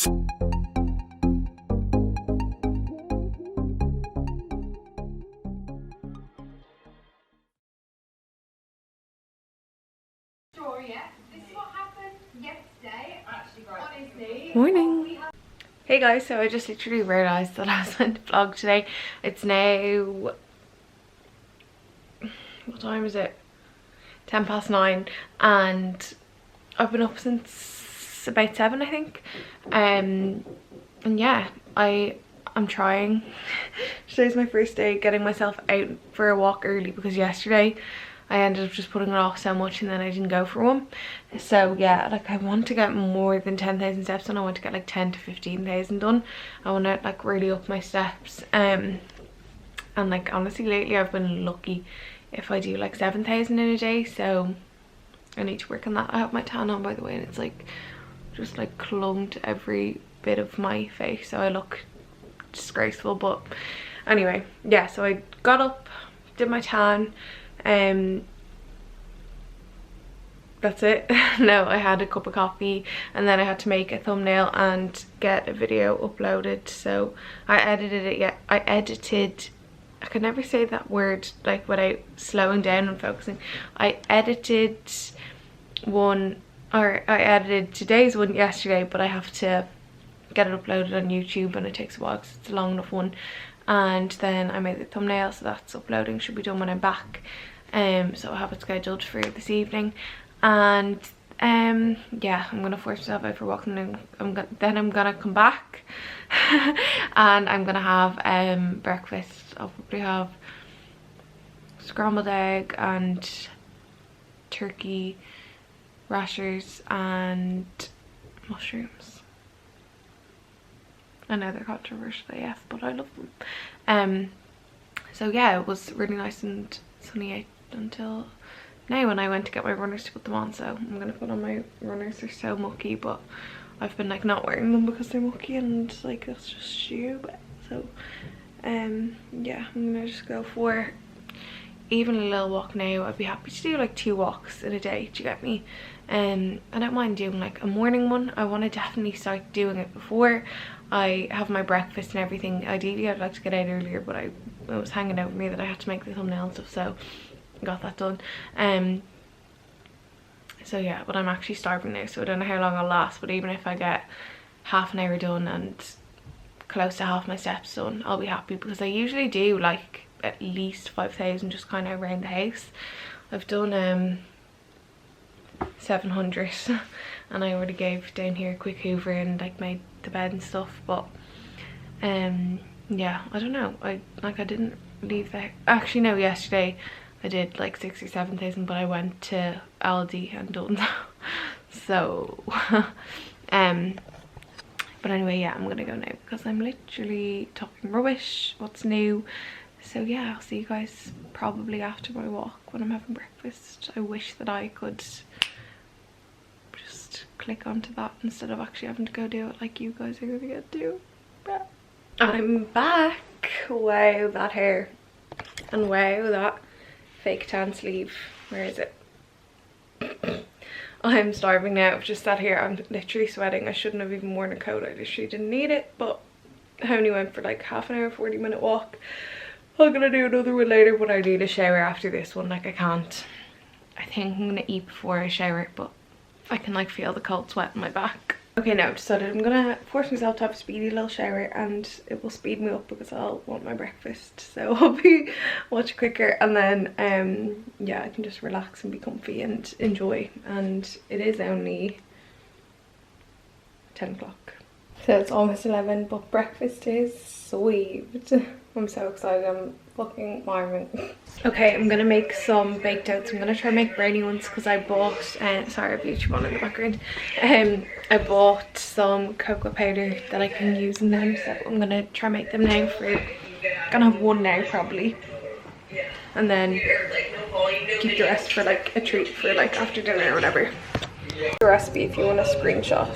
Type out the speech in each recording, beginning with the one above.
Morning. Hey guys, so I just literally realised that I was meant to vlog today. It's now, what time is it? 9:10, and I've been up since about 7, I think. And yeah, I'm trying. Today's my first day getting myself out for a walk early, because yesterday I ended up just putting it off so much and then I didn't go for one. So yeah, like I want to get more than 10,000 steps, and I want to get like 10 to 15,000 done. I want to like really up my steps. And like honestly lately I've been lucky if I do like 7,000 in a day, so I need to work on that. I have my tan on, by the way, and it's like just like clung to every bit of my face, so I look disgraceful. But anyway, yeah, so I got up, did my tan, that's it. No, I had a cup of coffee, and then I had to make a thumbnail and get a video uploaded. So I edited it. Yeah, I can never say that word like without slowing down and focusing. I edited today's one yesterday, but I have to get it uploaded on YouTube, and it takes a while because it's a long enough one. And then I made the thumbnail, so that's uploading, should be done when I'm back. So I have it scheduled for this evening. And yeah, I'm gonna force myself out for a walk, and then I'm gonna come back and I'm gonna have breakfast. I'll probably have scrambled egg and turkey rashers and mushrooms. I know they're controversial, yes, but I love them. So yeah, it was really nice and sunny out until now when I went to get my runners to put them on. So I'm gonna put on my runners. They're so mucky, but I've been like not wearing them because they're mucky, and like that's just stupid. So yeah, I'm gonna just go for even a little walk now. I'd be happy to do like 2 walks in a day, do you get me? I don't mind doing like a morning one. I want to definitely start doing it before I have my breakfast and everything. Ideally I'd like to get out earlier, but it was hanging over me that I had to make the thumbnail and stuff, so I got that done. So yeah, but I'm actually starving now, so I don't know how long I'll last. But even if I get half an hour done and close to half my steps done, I'll be happy, because I usually do like at least 5,000 just kind of around the house. I've done 700 and I already gave down here a quick hoover and like made the bed and stuff. But yeah, I don't know, I didn't leave the, actually no, yesterday I did like 6 or 7,000, but I went to Aldi and done so but anyway, yeah, I'm gonna go now because I'm literally talking rubbish. What's new? So yeah, I'll see you guys probably after my walk when I'm having breakfast. I wish that I could just click onto that instead of actually having to go do it like you guys are gonna get to do. But I'm back. Wow, that hair, and wow, that fake tan sleeve. Where is it? I'm starving now. I've just sat here, I'm literally sweating. I shouldn't have even worn a coat, I literally didn't need it, but I only went for like half an hour, 40-minute walk. I'm gonna do another one later, but I need a shower after this one. Like I can't, I think I'm gonna eat before I shower, but I can like feel the cold sweat in my back. Okay, now I've decided I'm gonna force myself to have a speedy little shower, and it will speed me up because I'll want my breakfast, so I'll be much quicker. And then yeah, I can just relax and be comfy and enjoy. And it is only 10 o'clock, so it's almost 11, but breakfast is sweet. I'm so excited, I'm fucking marming. Okay, I'm gonna make some baked oats. I'm gonna try and make brownie ones because I bought, sorry, I've YouTube on in the background. I bought some cocoa powder that I can use in them, so I'm gonna try and make them now. Gonna have one now probably, and then keep the rest for like a treat for like after dinner or whatever. The recipe if you want a screenshot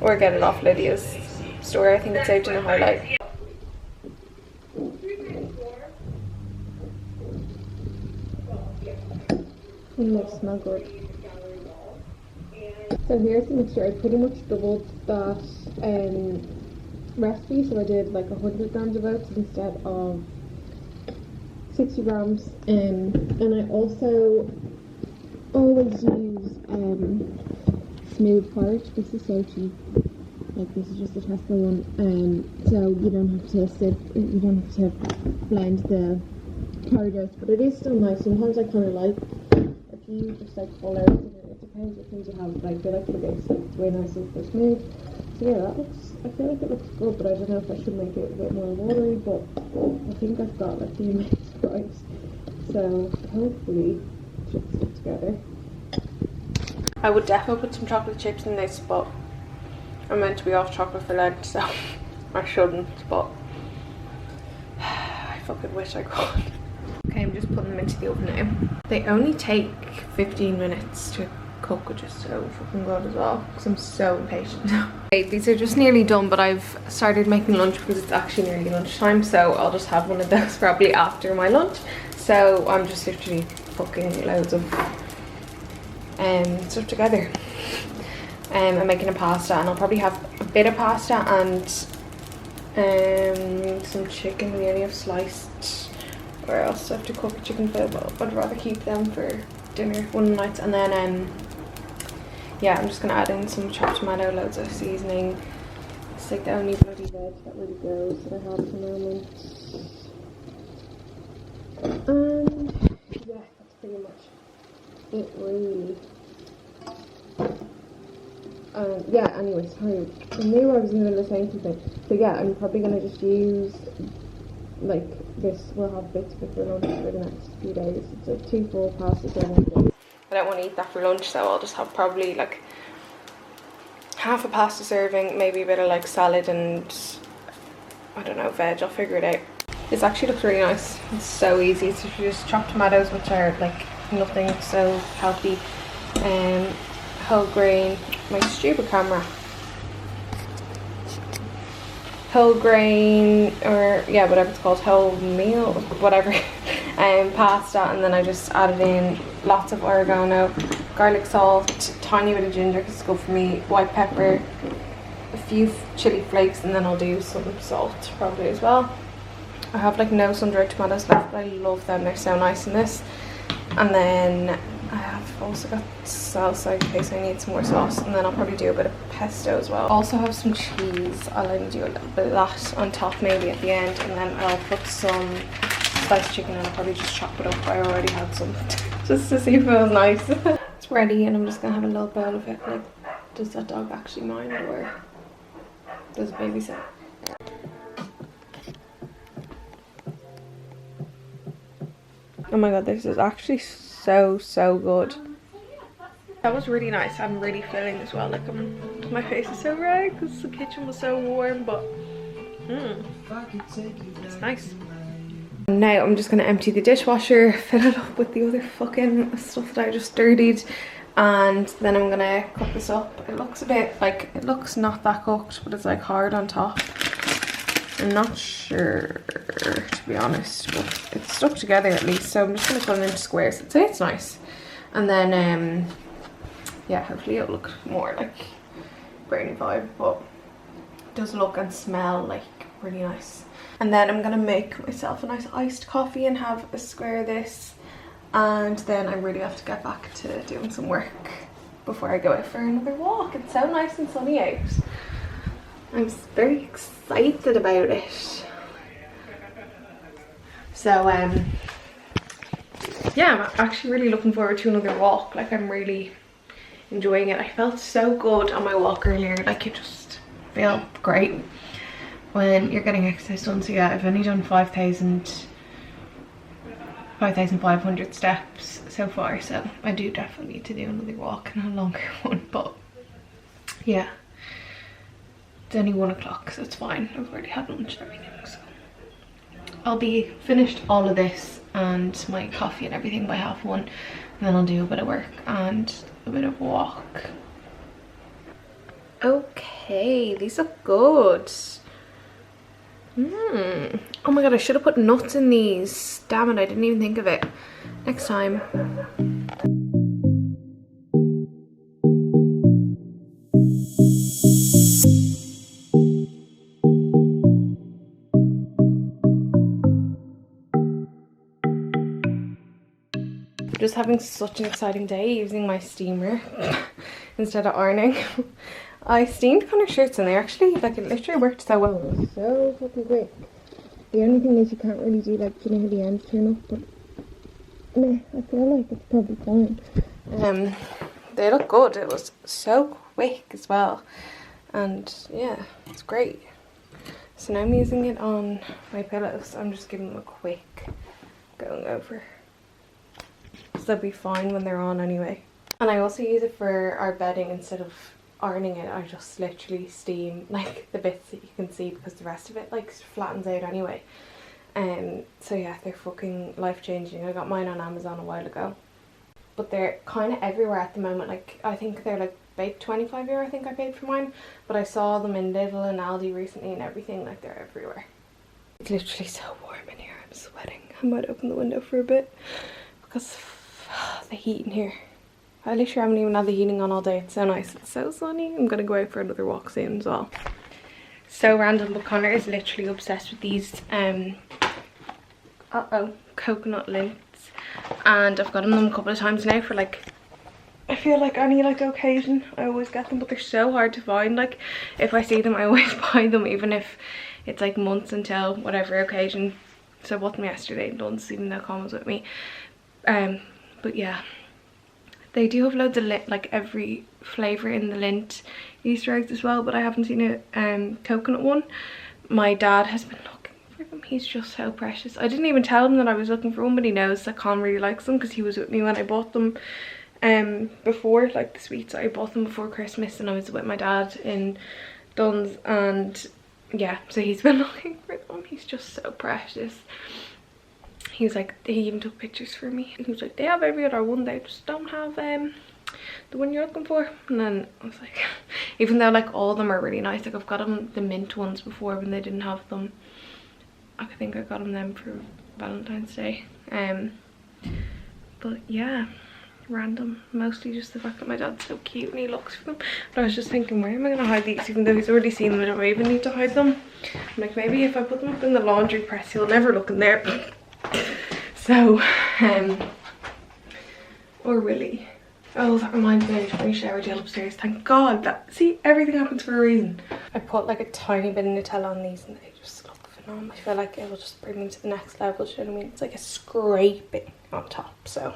or get it off Lydia's store. I think it's saved in a highlight. They smell good. So here's the mixture. I pretty much doubled that recipe, so I did like 100 grams of oats instead of 60 grams, and I also always use smooth porridge. This is so cheap, like this is just a Tesco one, so you don't have to blend the porridge out, but it is still nice. Sometimes I kind of like a few just like full oats in it. It depends what things you have, like I like the base, like it's way nicer for smooth. So yeah, that looks, I feel like it looks good, but I don't know if I should make it a bit more watery, but I think I've got like the amount right, so hopefully it should stick together. I would definitely put some chocolate chips in this, but I'm meant to be off chocolate for Lent, so I shouldn't, but I fucking wish I could. Okay, I'm just putting them into the oven now. They only take 15 minutes to cook, which is so fucking good as well, because I'm so impatient. Okay, these are just nearly done, but I've started making lunch because it's actually nearly lunchtime, so I'll just have one of those probably after my lunch. So I'm just literally cooking loads of stuff together. I'm making a pasta, and I'll probably have a bit of pasta and some chicken. We only have sliced, or else I have to cook a chicken fillet, but I'd rather keep them for dinner one night. And then yeah, I'm just gonna add in some chopped tomato, loads of seasoning. It's like the only bloody veg that really goes that I have at the moment. Yeah, that's pretty much it really. Yeah, anyway, sorry, I knew I was in the middle of saying something. So yeah, I'm probably gonna just use like this. We'll have bits of it for lunch for the next few days. It's like 2 full pastas every day. I don't want to eat that for lunch, so I'll just have probably like half a pasta serving, maybe a bit of like salad and I don't know, veg. I'll figure it out. This actually looks really nice. It's so easy. So you just chop tomatoes, which are like nothing so healthy, whole grain, my stupid camera, whole grain, or yeah, whatever it's called, whole meal, whatever, pasta, and then I just added in lots of oregano, garlic salt, tiny bit of ginger because it's good for me, white pepper, a few chili flakes, and then I'll do some salt probably as well. I have like no sun-dried tomatoes left, but I love them, they're so nice in this. And then I have also got salsa in case I need some more sauce, and then I'll probably do a bit of pesto as well. Also have some cheese. I'll only do a little bit of that on top maybe at the end, and then I'll put some sliced chicken, and I'll probably just chop it up. I already had some just to see if it was nice. It's ready, and I'm just gonna have a little bowl of it. Like, does that dog actually mind, or does baby sit? Oh my god, this is actually so good. That was really nice. I'm really feeling as well. Like my face is so red because the kitchen was so warm, but it's nice. Now I'm just gonna empty the dishwasher, fill it up with the other fucking stuff that I just dirtied, and then I'm gonna cook this up. It looks a bit like, it looks not that cooked, but it's like hard on top. I'm not sure, to be honest, but it's stuck together at least, so I'm just going to cut it into squares. I'd say it's nice. And then, yeah, hopefully it'll look more like brownie vibe, but it does look and smell like really nice. And then I'm going to make myself a nice iced coffee and have a square of this, and then I really have to get back to doing some work before I go out for another walk. It's so nice and sunny out. I'm very excited about it. So yeah, I'm actually really looking forward to another walk. Like, I'm really enjoying it. I felt so good on my walk earlier. Like, you just feel great when you're getting exercise done. So yeah, I've only done 5,500 steps so far, so I do definitely need to do another walk and a longer one. But yeah, it's only 1 o'clock, so it's fine. I've already had lunch and everything, so I'll be finished all of this and my coffee and everything by 1:30, and then I'll do a bit of work and a bit of walk. Okay, these look good. Oh my god, I should have put nuts in these. Damn it, I didn't even think of it. Next time. just having such an exciting day using my steamer instead of ironing. I steamed Connor's shirts and they actually, like, it literally worked so well. It was so fucking quick. The only thing is you can't really do, like, you know how the ends turn up, but meh, I feel like it's probably fine. They look good. It was so quick as well, and yeah, it's great. So now I'm using it on my pillows. I'm just giving them a quick going over, so they'll be fine when they're on anyway. And I also use it for our bedding. Instead of ironing it, I just literally steam like the bits that you can see, because the rest of it like flattens out anyway. So yeah, they're fucking life-changing. I got mine on Amazon a while ago, but they're kind of everywhere at the moment. Like, I think they're like about €25 I think I paid for mine, but I saw them in Lidl and Aldi recently and everything. Like, they're everywhere. It's literally so warm in here. I'm sweating. I might open the window for a bit because the heat in here. I literally haven't even had the heating on all day. It's so nice. It's so sunny. I'm gonna go out for another walk soon as well. So random, but Connor is literally obsessed with these coconut lints, and I've gotten them a couple of times now for like, I feel like any like occasion I always get them, but they're so hard to find. Like, if I see them I always buy them, even if it's like months until whatever occasion. So I bought them yesterday, Dunce, even though Con was with me. But yeah, they do have loads of like every flavour in the lint Easter eggs as well, but I haven't seen a coconut one. My dad has been looking for them. He's just so precious. I didn't even tell him that I was looking for one, but he knows that Con really likes them because he was with me when I bought them before, like the sweets. I bought them before Christmas and I was with my dad in Duns, and yeah, so he's been looking for them. He's just so precious. He was like, he even took pictures for me. He was like, they have every other one, they just don't have the one you're looking for. And then I was like, even though like all of them are really nice, like I've got them the mint ones before when they didn't have them. I think I got them for Valentine's Day. But yeah, random. Mostly just the fact that my dad's so cute and he looks for them. But I was just thinking, where am I gonna hide these? Even though he's already seen them, I don't even need to hide them. I'm like, maybe if I put them up in the laundry press, he'll never look in there. So, or will he? Oh, that reminds me, I need to bring a shower gel upstairs. Thank God. That, see, everything happens for a reason. I put like a tiny bit of Nutella on these and they just look phenomenal. I feel like it will just bring them to the next level, do you know what I mean? It's like a scraping on top, so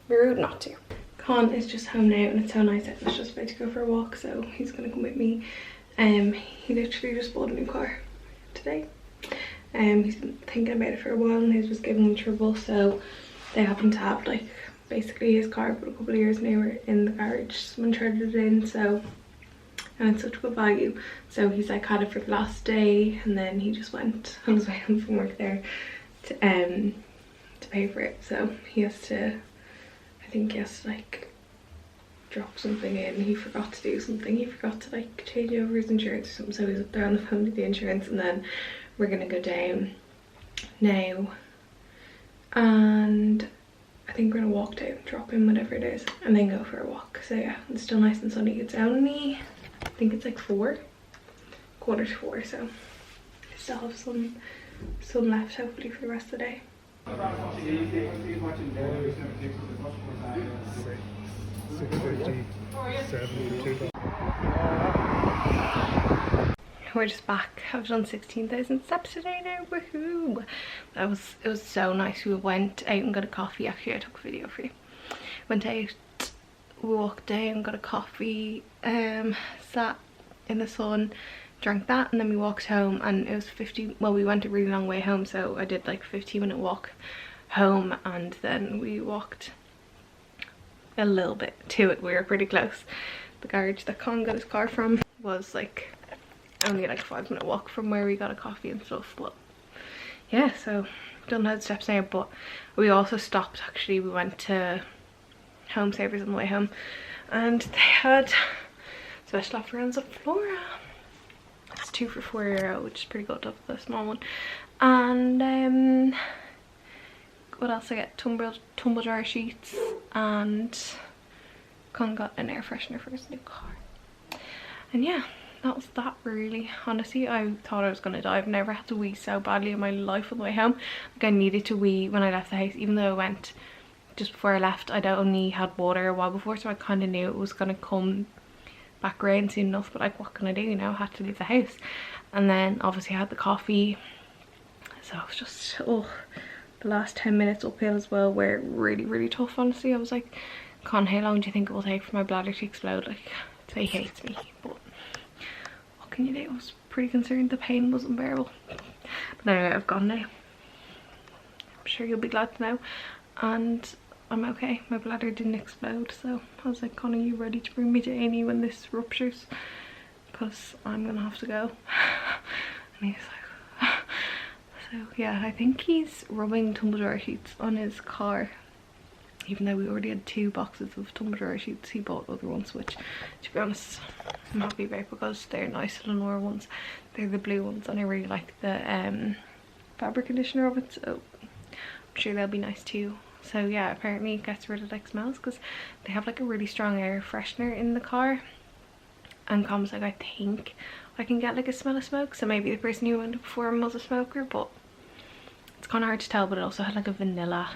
be rude not to. Con is just home now and it's so nice. I was just about to go for a walk, so he's gonna come with me. He literally just bought a new car today. He's been thinking about it for a while and his was giving him trouble, so they happen to have like basically his car for a couple of years now. We're in the garage, someone traded it in, so, and it's such good value. So he's like had it for the last day, and then he just went on his way home from work there to pay for it. So he has to, I think he has to like drop something in. He forgot to do something. He forgot to like change over his insurance or something, so he's up there on the phone with the insurance, and then we're gonna go down now and I think we're gonna walk down, drop in whatever it is, and then go for a walk. So yeah, it's still nice and sunny. It's only, I think it's like 4, quarter to 4, so I still have some sun left hopefully for the rest of the day. We're just back. I've done 16,000 steps today now. Woohoo! It was so nice. We went out and got a coffee. Actually, I took a video for you. Went out, walked down, got a coffee, sat in the sun, drank that, and then we walked home, and it was 50, well, we went a really long way home, so I did like a 15-minute walk home, and then we walked a little bit to it. We were pretty close. The garage that Con got his car from was like only like a 5-minute walk from where we got a coffee and stuff. But yeah, so done loads of steps now. But we also stopped, actually. We went to Home Savers on the way home, and they had special offer on Flora. It's 2 for €4, which is pretty good of the small one. And what else I get? Tumble dryer sheets, and Con got an air freshener for his new car. And yeah, that was that really. Honestly, I thought I was gonna die. I've never had to wee so badly in my life on the way home. Like, I needed to wee when I left the house, even though I went just before I left, I'd only had water a while before, so I kind of knew it was going to come back around soon enough, but like what can I do, you know, I had to leave the house. And then obviously I had the coffee, so it was just, oh, the last 10 minutes uphill as well were really tough, honestly. I was like, Con, how long do you think it will take for my bladder to explode? Like, he hates me, but what can you do? I was pretty concerned the pain was unbearable. But anyway, I've gone now. I'm sure you'll be glad to know. And I'm okay. My bladder didn't explode, so I was like, Con, are you ready to bring me to A&E when this ruptures? Because I'm gonna have to go. And he's like, so yeah, I think he's rubbing tumble dryer sheets on his car. Even though we already had 2 boxes of tumble dryer sheets, he bought other ones, which, to be honest, I'm happy about because they're nice Lenore ones. They're the blue ones, and I really like the fabric conditioner of it, so I'm sure they'll be nice too. So yeah, apparently it gets rid of like smells because they have like a really strong air freshener in the car. And Com's like, I think I can get like a smell of smoke, so maybe the person who went before him was a smoker, but it's kind of hard to tell. But it also had like a vanilla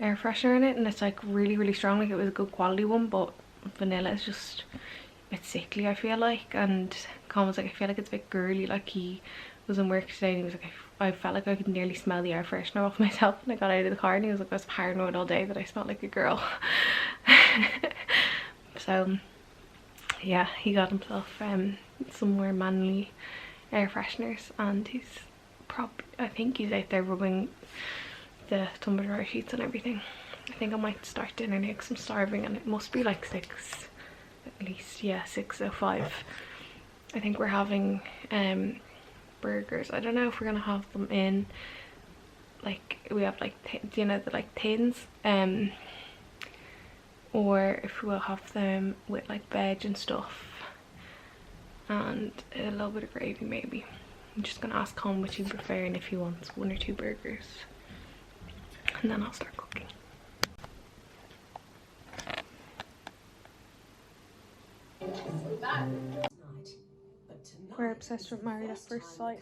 air freshener in it, and it's like really strong. Like it was a good quality one, but vanilla is just a bit sickly, I feel like. And Con was like, I feel like it's a bit girly. Like he was in work today and he was like, I felt like I could nearly smell the air freshener off myself when I got out of the car, and he was like, I was paranoid all day that I smelled like a girl. So yeah, he got himself some more manly air fresheners, and he's I think he's out there rubbing the tumble dryer sheets and everything. I think I might start dinner now because I'm starving, and it must be like 6 at least. Yeah, 6:05. I think we're having burgers. I don't know if we're gonna have them in, like, we have like you know, the like tins, or if we'll have them with like veg and stuff and a little bit of gravy maybe. I'm just gonna ask Con what he prefer and if he wants 1 or 2 burgers, and then I'll start cooking. We're obsessed with Married at First Sight.